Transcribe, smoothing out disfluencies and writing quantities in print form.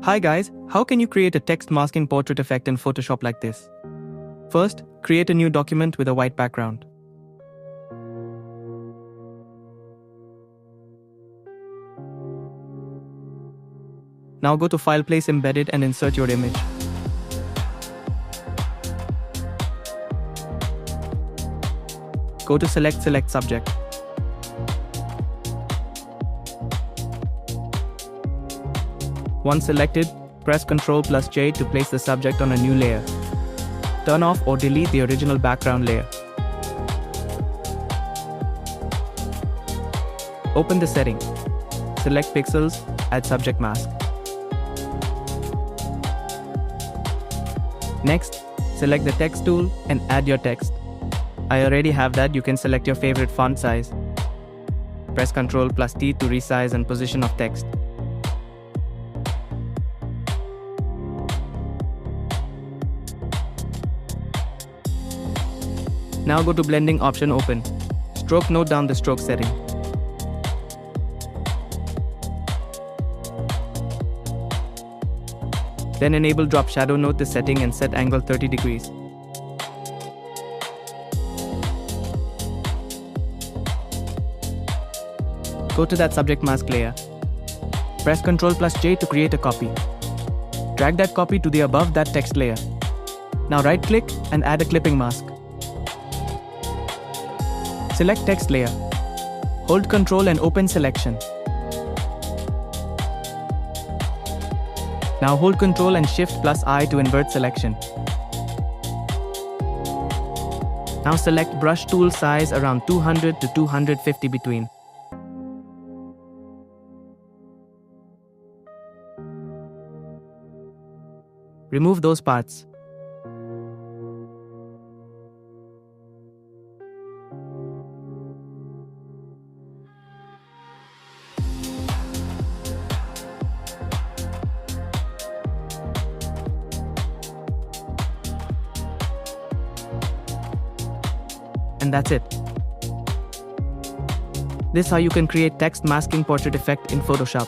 Hi guys, how can you create a text masking portrait effect in Photoshop like this? First, create a new document with a white background. Now go to File, Place Embedded and insert your image. Go to Select Subject. Once selected, press Ctrl+J to place the subject on a new layer. Turn off or delete the original background layer. Open the setting. Select Pixels, add Subject Mask. Next, select the Text tool and add your text. I already have that. You can select your favorite font size. Press Ctrl+T to resize and position of text. Now go to Blending option, open. Stroke, note down the stroke setting. Then enable drop shadow, note the setting and set angle 30 degrees. Go to that subject mask layer. Press Ctrl+J to create a copy. Drag that copy to the above that text layer. Now right click and add a clipping mask. Select text layer. Hold Ctrl and open selection. Now hold Ctrl and Shift+I to invert selection. Now select brush tool size around 200 to 250 between. Remove those parts. And that's it. This is how you can create text masking portrait effect in Photoshop.